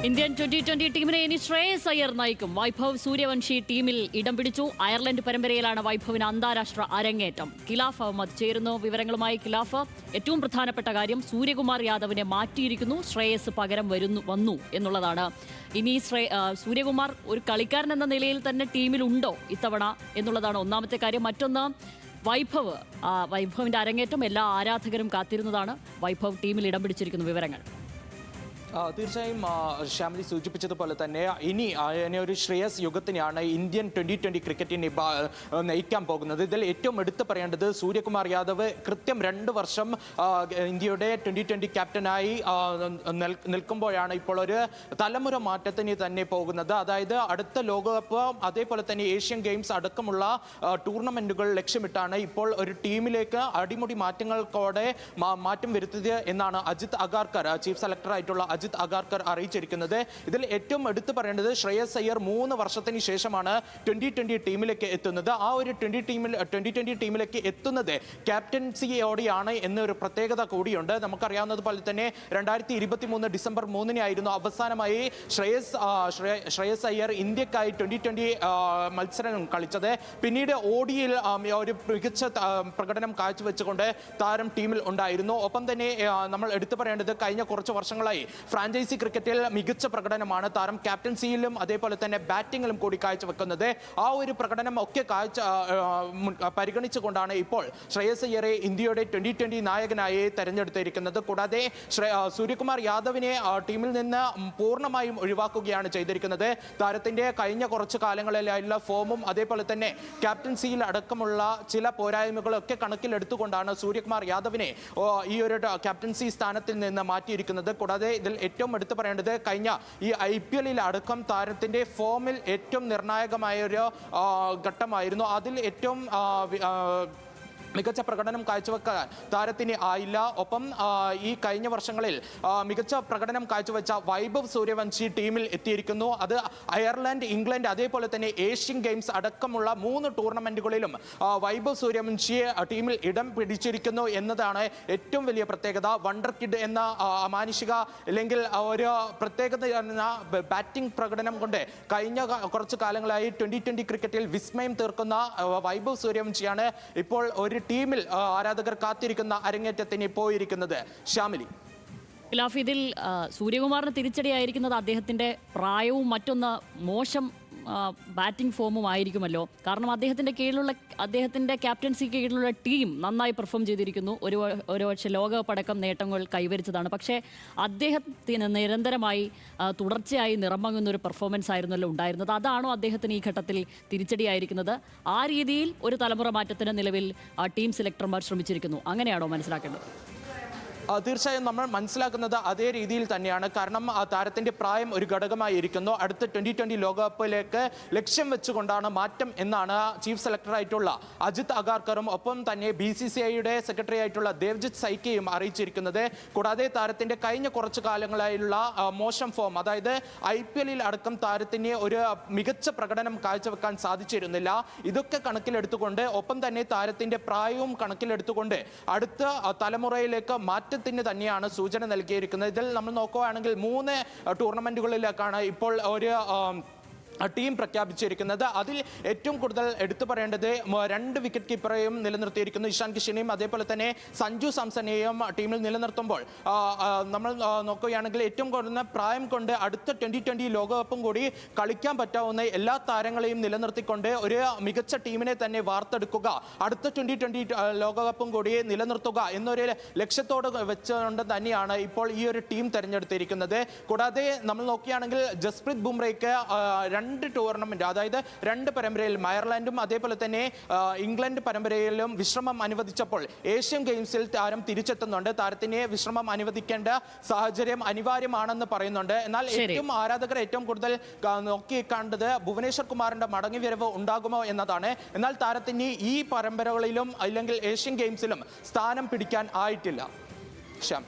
Indian 2020 ടീമിനെ ഇനി ശ്രേയസ് അയ്യർ നയിക്കും. വൈഭവ് സൂര്യവംശി ടീമിൽ ഇടം പിടിച്ചു. അയർലൻഡ് പരമ്പരയിലാണ് വൈഭവിന് അന്താരാഷ്ട്ര അരങ്ങേറ്റം. ഖിലാഫ് അഹമ്മദ് ചേരുന്നു വിവരങ്ങളുമായി. ഖിലാഫ്, ഏറ്റവും പ്രധാനപ്പെട്ട കാര്യം സൂര്യകുമാർ യാദവിനെ മാറ്റിയിരിക്കുന്നു, ശ്രേയസ് പകരം വന്നു എന്നുള്ളതാണ്. ഇനി സൂര്യകുമാർ ഒരു കളിക്കാരൻ എന്ന നിലയിൽ തന്നെ ടീമിലുണ്ടോ ഇത്തവണ എന്നുള്ളതാണ് ഒന്നാമത്തെ കാര്യം. മറ്റൊന്ന്, വൈഭവിന്റെ അരങ്ങേറ്റം എല്ലാ ആരാധകരും കാത്തിരുന്നതാണ്. വൈഭവ് ടീമിൽ ഇടം പിടിച്ചിരിക്കുന്നു. വിവരങ്ങൾ തീർച്ചയായും ശ്യാമിലി സൂചിപ്പിച്ചതുപോലെ തന്നെ ഇനി ഒരു ശ്രേയസ് യുഗത്തിനെയാണ് ഇന്ത്യൻ 2020 ക്രിക്കറ്റിനെ നയിക്കാൻ പോകുന്നത്. ഇതിൽ ഏറ്റവും എടുത്തു പറയേണ്ടത് സൂര്യകുമാർ യാദവ് കൃത്യം 2 വർഷം ഇന്ത്യയുടെ 2020 ക്യാപ്റ്റനായി നിൽക്കുമ്പോഴാണ് ഇപ്പോൾ ഒരു തലമുറ മാറ്റത്തിന് തന്നെ പോകുന്നത്. അതായത് അടുത്ത ലോകകപ്പ് അതേപോലെ തന്നെ ഏഷ്യൻ ഗെയിംസ് അടക്കമുള്ള ടൂർണമെന്റുകൾ ലക്ഷ്യമിട്ടാണ് ഇപ്പോൾ ഒരു ടീമിലേക്ക് അടിമുടി മാറ്റങ്ങൾക്കോടെ മാറ്റം വരുത്തിയത് എന്നാണ് അജിത് അഗാർക്കർ, ചീഫ് സെലക്ടർ ആയിട്ടുള്ള അജിത് അഗാർക്കർ അറിയിച്ചിരിക്കുന്നത്. ഇതിൽ ഏറ്റവും എടുത്തു പറയേണ്ടത് ശ്രേയസ് അയ്യർ 3 വർഷത്തിന് ശേഷമാണ് 2020 ടീമിലേക്ക് എത്തുന്നത്. ആ ഒരു 2020 ടീമിലേക്ക് എത്തുന്നത് ക്യാപ്റ്റൻസിയോടെയാണ് എന്നൊരു പ്രത്യേകത കൂടിയുണ്ട്. നമുക്കറിയാവുന്നതുപോലെ തന്നെ 2023 ഡിസംബർ 3 ആയിരുന്നു അവസാനമായി ശ്രേയസ് അയ്യർ ഇന്ത്യക്കായി 2020 മത്സരം കളിച്ചത്. പിന്നീട് ഓഡിയിൽ ഒരു മികച്ച പ്രകടനം കാഴ്ചവെച്ചുകൊണ്ട് താരം ടീമിൽ ഉണ്ടായിരുന്നു. ഒപ്പം തന്നെ നമ്മൾ എടുത്തു പറയേണ്ടത് കഴിഞ്ഞ കുറച്ച് വർഷങ്ങളായി ഫ്രാഞ്ചൈസി ക്രിക്കറ്റിൽ മികച്ച പ്രകടനമാണ് താരം ക്യാപ്റ്റൻസിയിലും അതേപോലെ തന്നെ ബാറ്റിങ്ങിലും കൂടി കാഴ്ചവെക്കുന്നത്. ആ ഒരു പ്രകടനം ഒക്കെ പരിഗണിച്ചുകൊണ്ടാണ് ഇപ്പോൾ ശ്രേയസ് അയ്യരെ ഇന്ത്യയുടെ 2020 നായകനായി തെരഞ്ഞെടുത്തിരിക്കുന്നത്. കൂടാതെ സൂര്യകുമാർ യാദവിനെ ടീമിൽ നിന്ന് പൂർണ്ണമായും ഒഴിവാക്കുകയാണ് ചെയ്തിരിക്കുന്നത്. താരത്തിന്റെ കഴിഞ്ഞ കുറച്ച് കാലങ്ങളിലായുള്ള ഫോമും അതേപോലെ തന്നെ ക്യാപ്റ്റൻസിയിൽ അടക്കമുള്ള ചില പോരായ്മകളൊക്കെ കണക്കിലെടുത്തുകൊണ്ടാണ് സൂര്യകുമാർ യാദവിനെ ഈ ഒരു ക്യാപ്റ്റൻസി സ്ഥാനത്തിൽ നിന്ന് മാറ്റിയിരിക്കുന്നത്. കൂടാതെ ഇതിൽ ഏറ്റവും എടുത്തു പറയേണ്ടത് കഴിഞ്ഞ ഈ IPL അടക്കം താരത്തിന്റെ ഫോമിൽ ഏറ്റവും നിർണായകമായ ഒരു ഘട്ടമായിരുന്നു. അതിൽ ഏറ്റവും മികച്ച പ്രകടനം കാഴ്ചവെക്കാൻ താരത്തിന് ആയില്ല. ഒപ്പം ഈ കഴിഞ്ഞ വർഷങ്ങളിൽ മികച്ച പ്രകടനം കാഴ്ചവെച്ച വൈഭവ് സൂര്യവംശി ടീമിൽ എത്തിയിരിക്കുന്നു. അത് അയർലൻഡ്, ഇംഗ്ലണ്ട് അതേപോലെ തന്നെ ഏഷ്യൻ ഗെയിംസ് അടക്കമുള്ള 3 ടൂർണമെന്റുകളിലും വൈഭവ് സൂര്യവംശിയെ ടീമിൽ ഇടം പിടിച്ചിരിക്കുന്നു എന്നതാണ് ഏറ്റവും വലിയ പ്രത്യേകത. വണ്ടർ കിഡ് എന്ന അമാനുഷിക അല്ലെങ്കിൽ ഒരു പ്രത്യേകത ബാറ്റിംഗ് പ്രകടനം കൊണ്ട് കഴിഞ്ഞ കുറച്ച് കാലങ്ങളായി 2020 ക്രിക്കറ്റിൽ വിസ്മയം തീർക്കുന്ന വൈഭവ് സൂര്യവംശിയാണ് ഇപ്പോൾ ഒരു ടീമിൽ ആരാധകർ കാത്തിരിക്കുന്ന അരങ്ങേറ്റത്തിന് പോയിരിക്കുന്നത്. ശ്യാമിലി, ഇതിൽ സൂര്യകുമാറിന് തിരിച്ചടിയായിരിക്കുന്നത് അദ്ദേഹത്തിന്റെ പ്രായവും മറ്റൊന്ന് മോശം ബാറ്റിംഗ് ഫോമും ആയിരിക്കുമല്ലോ. കാരണം അദ്ദേഹത്തിന്റെ ക്യാപ്റ്റൻസിക്ക് കീഴിലുള്ള ടീം നന്നായി പെർഫോം ചെയ്തിരിക്കുന്നു. ഒരു പക്ഷേ ലോകകപ്പ് അടക്കം നേട്ടങ്ങൾ കൈവരിച്ചതാണ്. പക്ഷേ അദ്ദേഹത്തിന് നിരന്തരമായി തുടർച്ചയായി നിറമങ്ങുന്ന ഒരു പെർഫോമൻസ് ആയിരുന്നല്ലോ ഉണ്ടായിരുന്നത്. അതാണോ അദ്ദേഹത്തിന് ഈ ഘട്ടത്തിൽ തിരിച്ചടിയായിരിക്കുന്നത്? ആ രീതിയിൽ ഒരു തലമുറ മാറ്റത്തിന് നിലവിൽ ടീം സെലക്ടർമാർ ശ്രമിച്ചിരിക്കുന്നു, അങ്ങനെയാണോ മനസ്സിലാക്കേണ്ടത്? തീർച്ചയായും നമ്മൾ മനസ്സിലാക്കുന്നത് അതേ രീതിയിൽ തന്നെയാണ്. കാരണം താരത്തിന്റെ പ്രായം ഒരു ഘടകമായിരിക്കുന്നു. അടുത്ത 2020 ലോകകപ്പിലേക്ക് ലക്ഷ്യം വെച്ചുകൊണ്ടാണ് മാറ്റം എന്നാണ് ചീഫ് സെലക്ടറായിട്ടുള്ള അജിത് അഗാർക്കറും ഒപ്പം തന്നെ BCCIയുടെ സെക്രട്ടറി ആയിട്ടുള്ള ദേവ്ജിത്ത് സൈക്കിയും അറിയിച്ചിരിക്കുന്നത്. കൂടാതെ താരത്തിന്റെ കഴിഞ്ഞ കുറച്ച് കാലങ്ങളായുള്ള മോശം ഫോം, അതായത് IPL അടക്കം താരത്തിന് ഒരു മികച്ച പ്രകടനം കാഴ്ചവെക്കാൻ സാധിച്ചിരുന്നില്ല. ഇതൊക്കെ കണക്കിലെടുത്തുകൊണ്ട് ഒപ്പം തന്നെ താരത്തിന്റെ പ്രായവും കണക്കിലെടുത്തുകൊണ്ട് അടുത്ത തലമുറയിലേക്ക് മാറ്റത്തിന് തന്നെയാണ് സൂചന നൽകിയിരിക്കുന്നത്. ഇതിൽ നമ്മൾ നോക്കുകയാണെങ്കിൽ 3 ടൂർണമെന്റുകളിലേക്കാണ് ഇപ്പോൾ ഒരു ടീം പ്രഖ്യാപിച്ചിരിക്കുന്നത്. അതിൽ ഏറ്റവും കൂടുതൽ എടുത്തു പറയേണ്ടത് 2 വിക്കറ്റ് കീപ്പറെയും നിലനിർത്തിയിരിക്കുന്നു. ഇഷാൻ കിഷനെയും അതേപോലെ തന്നെ സഞ്ജു സാംസണെയും ടീമിൽ നിലനിർത്തുമ്പോൾ നമ്മൾ നോക്കുകയാണെങ്കിൽ ഏറ്റവും കുറഞ്ഞ പ്രായം കൊണ്ട് അടുത്ത 2020 ലോകകപ്പും കൂടി കളിക്കാൻ പറ്റാവുന്ന എല്ലാ താരങ്ങളെയും നിലനിർത്തിക്കൊണ്ട് ഒരു മികച്ച ടീമിനെ തന്നെ വാർത്തെടുക്കുക, അടുത്ത 2020 ലോകകപ്പും കൂടി നിലനിർത്തുക എന്നൊരു ലക്ഷ്യത്തോട് വെച്ചുകൊണ്ട് തന്നെയാണ് ഇപ്പോൾ ഈ ഒരു ടീം തെരഞ്ഞെടുത്തിരിക്കുന്നത്. കൂടാതെ നമ്മൾ നോക്കുകയാണെങ്കിൽ ജസ്പ്രീത് ബുംറയ്ക്ക് 2 ടൂർണമെന്റ്, അതായത് 2 പരമ്പരയിലും അയർലൻഡും അതേപോലെ തന്നെ ഇംഗ്ലണ്ട് പരമ്പരയിലും വിശ്രമം അനുവദിച്ചപ്പോൾ ഏഷ്യൻ ഗെയിംസിൽ താരം തിരിച്ചെത്തുന്നുണ്ട്. താരത്തിന് വിശ്രമം അനുവദിക്കേണ്ട സാഹചര്യം അനിവാര്യമാണെന്ന് പറയുന്നുണ്ട്. എന്നാൽ ആരാധകർ ഏറ്റവും കൂടുതൽ നോക്കി കണ്ടത് ഭുവനേശ്വർ കുമാറിന്റെ മടങ്ങിവരവ് ഉണ്ടാകുമോ എന്നതാണ്. എന്നാൽ താരത്തിന് ഈ പരമ്പരകളിലും അല്ലെങ്കിൽ ഏഷ്യൻ ഗെയിംസിലും സ്ഥാനം പിടിക്കാൻ ആയിട്ടില്ല. ശ്യാം.